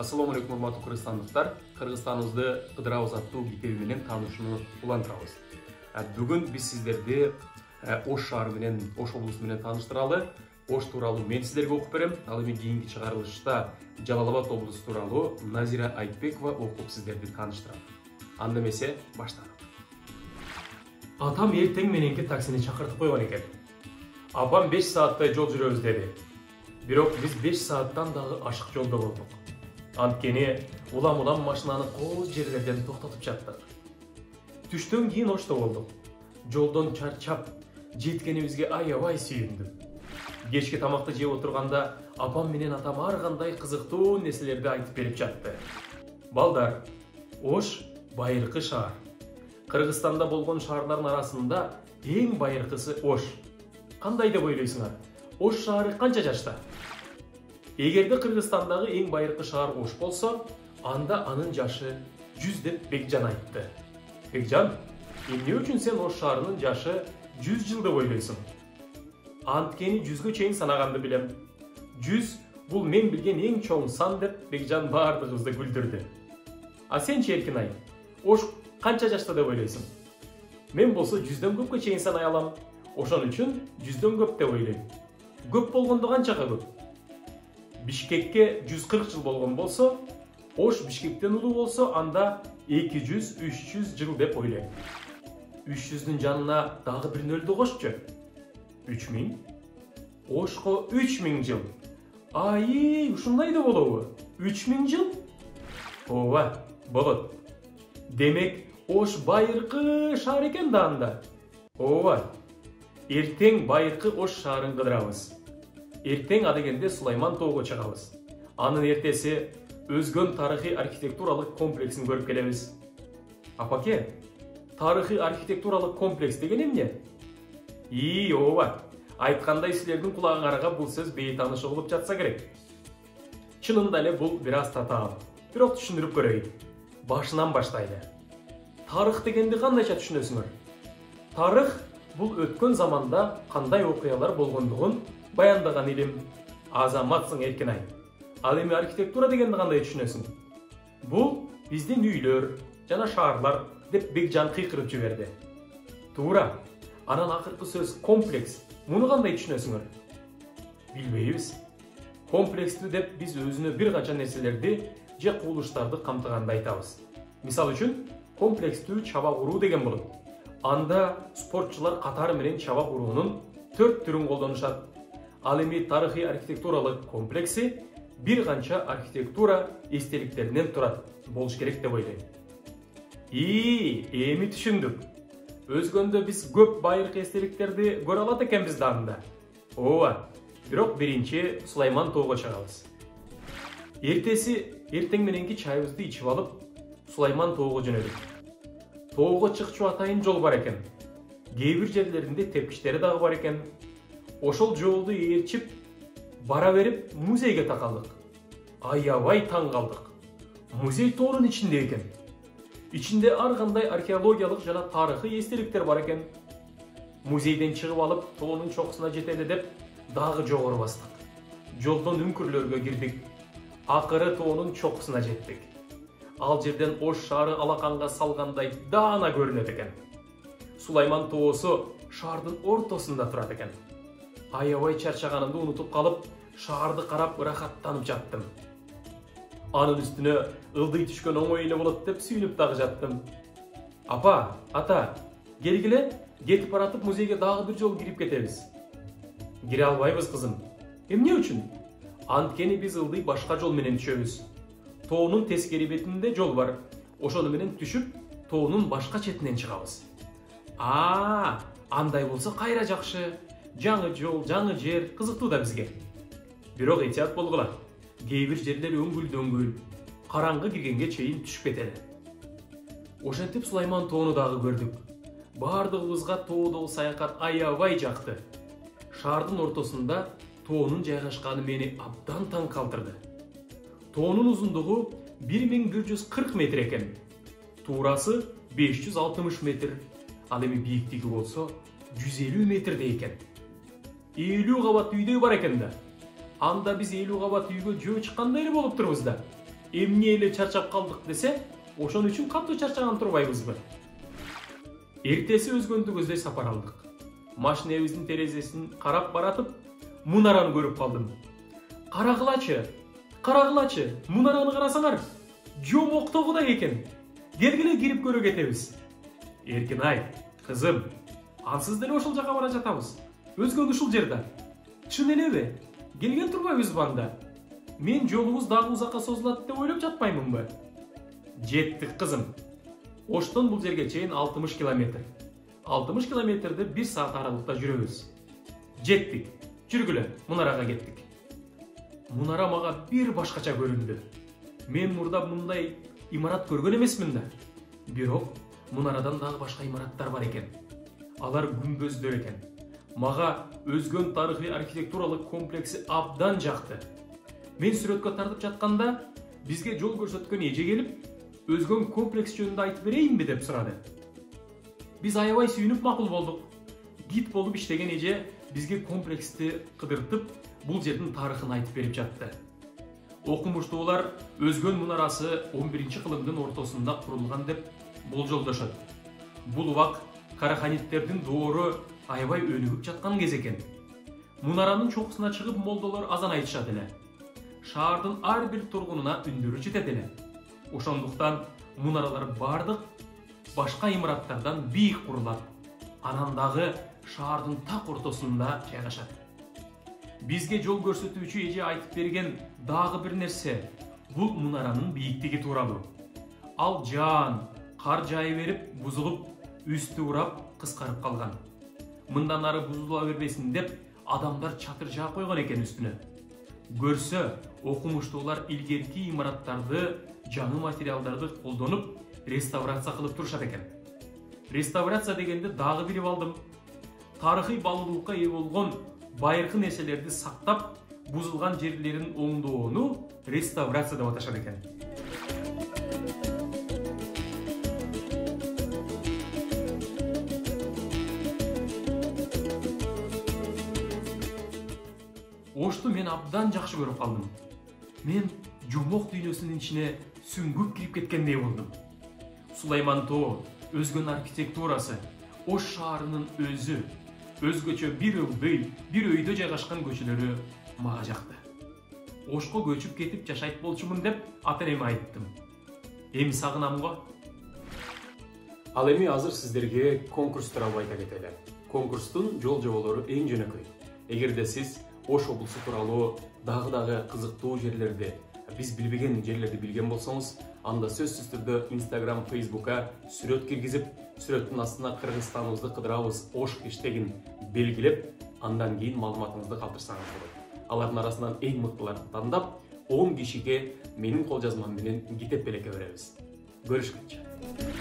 Assalamu alaikum урматтуу кыргызстандыктар. Кыргызстаныбызды кыдырабыз аттуу китеби менен таанышууну улантырабыз. Бүгүн биз сиздерди Ош шаары менен, Ош облусу менен тааныштыралы. Ош тууралуу мен сиздерге окуп берем. Ал эми кийинки чыгарылышта Жалал-Абад облусу тууралуу Назира Айтбекова окуп сиздерди тааныштырат. Анда эмесе баштайлы. Атам эртең мененки таксини чакыртып койгон экен. Апам 5 сааттай жол жүрөбүз деди. Бирок биз 5 сааттан дагы ашык жолдо болдук. Анткени улам машинаны кооз жерлерден токтотуп жаттык. Түштөн кийин Ошто болдук. Жолдон чарчап, жеткенибизге аябай сүйүндүм. Кечки тамакты жеп отурганда апам менен атам ар кандай кызыктуу нерселерди айтып берип жатты. Балдар, Ош байыркы шаар. Кыргызстанда болгон шаарлардын арасында эң байыркысы Ош. Кандай деп ойлойсуңар? Ош шаары канча жашта? Эгерде Кыргызстандагы эң байыркы шаар Ош болсо, анда анын жашы 100 деп Бекжан айтты. Бекжан, эмне үчүн сен Ош шаарынын жашы 100 жыл деп ойлойсуң? Анткени 100гө чейин санаганды билем. 100 бул мен билген эң чоң сан деп Бекжан баардыгыбызды күлдүрдү. А сенчи Эркинай, Ош канча жашта деп ойлойсуң? Мен болсо 100дөн көпкө чейин санай алам. Ошон үчүн 100дөн көп деп ойлойм. Көп болгондо канчага көп? Бишкекке 140 жыл болгон болсо, Ош Бишкектен улуу болсо, анда 200-300 жыл деп ойлойм. 300дүн жанына дагы бир нөлдү кошчу. 3000. Ошко 3000 жыл. Ай, ушундай да болобу? 3000 жыл? Ооба, болот. Демек, Ош байыркы шаар экен да анда. Ооба. Эртең байыркы Ош шаарын кыдырабыз. Эртең адегенде Сулайман тоого чыгабыз. Анын эртеси өзгөн тарыхый архитектуралык комплексин көрүп келебиз. Апаке, тарыхый архитектуралык комплекс деген эмне? Ооба. Айткандай силердин кулагыңарга бул сөз бейтааныш болуп жатса керек. Чынында эле бул бир аз татаал. Бирок түшүндүрүп көрөйүн. Башынан баштайлы. Тарых дегенди кандайча түшүнөсүңөр? Тарых бул өткөн заманда кандай окуялар болгондугун баяндаган илим. Азаматсың Эркинай. Ал эми архитектура дегенди кандай түшүнөсүң? Бул биздин үйлөр жана шаарлар деп Бекжан кыйкырып жиберди. Туура. Анан акыркы сөз комплекс. Муну кандай түшүнөсүңөр? Билбейбиз. Комплекстүү деп биз өзүнө бир канча нерселерди же кубулуштарды камтыганды айтабыз. Мисал үчүн, комплекстүү чабак уруу деген болот. Анда спортчулар катары менен чабак уруунун 4 түрүн колдонушат. Ал эми тарыхый архитектуралык комплекси бир канча архитектура эстеликтеринен турат болуш керек деп ойлойм. Эми түшүндүк. Өзгөндө биз көп байыркы эстеликтерди көрө алат экенбиз да анда. Ооба. Бирок биринчи Сулайман тоого чыгабыз. Эртең мененки чайыбызды ичип алып, Сулайман тоого жөнөдүк. Тоого чыкчу атайын жол бар экен. Кээ бир жерлеринде тепкичтери дагы бар экен. Ошол жолду ээрчип, бара берип музейге такалдык. Аябай таң калдык. Музей тоонун ичинде экен. Ичинде ар кандай археологиялык жана тарыхый эстеликтер бар экен. Музейден чыгып алып, тоонун чокусуна жетели деп, дагы жогору бастык. Жолдон үңкүрлөргө кирдик. Акыры тоонун чокусуна жеттик. Ал жерден Ош шаары алаканга салгандай даана көрүнөт экен. Сулайман тоосу шаардын ортосунда турат экен. Аябай чарчаганымды унутуп калып, шаарды карап ырахаттанып жаттым. Анын үстүнө ылдый түшкөн оңой эле болот деп сүйүнүп дагы жаттым. Апа, ата, келгиле, кетип баратып музейге дагы бир жол кирип кетебиз. Кире албайбыз, кызым. Эмне үчүн? Анткени биз ылдый башка жол менен түшөбүз. Тоонун тескери бетинде жол бар. Ошону менен түшүп, тоонун башка четинен чыгабыз. Андай болсо кайра жакшы. Жаңы жол, жаңы жер, кызыктуу да бизге. Бирок этият болгула. Кээ бир жерлер өңгүл-дөңгүл, караңгы киргенге чейин түшүп кетели. Ошентип Сулайман тоону дагы көрдүк. Бардыгыбызга тоодогу саякат аябай жакты. Шаардын ортосунда тоонун жайгашканы мени абдан таң калтырды. Тоонун узундугу 1140 метр экен. Туурасы 560 метр. Ал эми бийиктиги болсо 150 метрдей экен. 50 кабат үйдөй бар экен да. Анда биз 50 кабат үйгө жөө чыккандай эле болуп турбуз да. эмне эле чарчап калдык десе, ошон үчүн катуу чарчаган турбайбызбы? Эртеси өзгөндү көздөй сапар алдык. Машинебиздин терезесин карап баратып, мунараны көрүп калдым. Карагылачы, мунараны карасаңар, жомоктогудай экен. Келгиле кирип көрө кетебиз. Эркин-ай, кызым, ансыз деле ошол жака бара жатабыз. Өзгөн ушул жерде. Чын элеби? Келген турбайбызбы анда? Мен жолубуз дагы узакка созулат деп ойлоп жатпаймынбы? Жеттик, кызым. Оштон бул жерге чейин 60 километр. 60 километрди 1 саат аралыкта жүрөбүз. Жеттик. Жүргүлө, мунарага кеттик. Мунара мага бир башкача көрүндү. Мен мурда мындай имарат көргөн эмесмин да. Бирок мунарадан дагы башка имараттар бар экен. Алар күмбөздөр экен. Мага өзгөн тарыхый архитектуралык комплекси абдан жакты. Мен сүрөткө тартып жатканда бизге жол көрсөткөн эже келип, өзгөн комплекс жөнүндө айтып берейинби деп сурады. Биз аябай сүйүнүп макул болдук. Гид болуп иштеген эже бизге комплексти кыдыртып, бул жердин тарыхын айтып берип жатты. Окумуштуулар өзгөн мунарасы 11-кылымдын ортосунда курулган деп болжолдошот. Бул убак караханиттердин доору аябай өнүгүп жаткан кез экен. Мунаранын чокусуна чыгып молдолор азан айтышат эле. Шаардын ар бир тургунуна үндөрү жетет эле. Ошондуктан мунаралар бардык башка имараттардан бийик курулат. Анан дагы шаардын так ортосунда жайгашат. Бизге жол көрсөтүүчү эже айтып берген дагы бир нерсе, бул мунаранын бийиктиги тууралуу. Ал жаан, кар жаай берип, бузулуп, үстү урап, кыскарып калган. Мындан ары бузула бербесин деп, адамдар чатыр жаа койгон экен үстүнө. Көрсө, окумуштуулар илгерки имараттарды, жаңы материалдарды колдонуп, реставрация кылып турушат экен. Реставрация дегенде дагы билип алдым. Тарыхый баалуулукка ээ болгон байыркы нерселерди сактап, бузулган жерлерин оңдоону реставрация деп аташат экен. Ошту мен абдан жакшы көрүп калдым. Мен жомок дүйнөсүнүн ичине сүңгүп кирип кеткендей болдум. Сулайман Тоо, өзгөн архитектурасы, Ош шаарынын өзү, өзгөчө бир ылдый, бир өйдө жайгашкан көчөлөрү мага жакты. Ошко көчүп кетип жашайт болчумун деп ата-энеме айттым. Эми сагынам го. Ал эми азыр сиздерге конкурс тууралуу айта кетели. Конкурстун жол жоболору эң жөнөкөй. Эгерде сиз Ош облусу тууралуу дагы кызыктуу жерлерди, биз билбеген жерлерди билген болсоңуз, анда сөзсүз түрдө Instagram, Facebook'a сүрөт киргизип, сүрөттүн астына Кыргызстаныбызды кыдырабыз Ош хэштегин белгилеп, андан кийин маалыматыңызды калтырсаңыз болот. Алардын арасынан эң мыктыларды тандап, 10 кишиге менин кол жазмам менен китеп белекке беребиз. Көрүшкөнчө.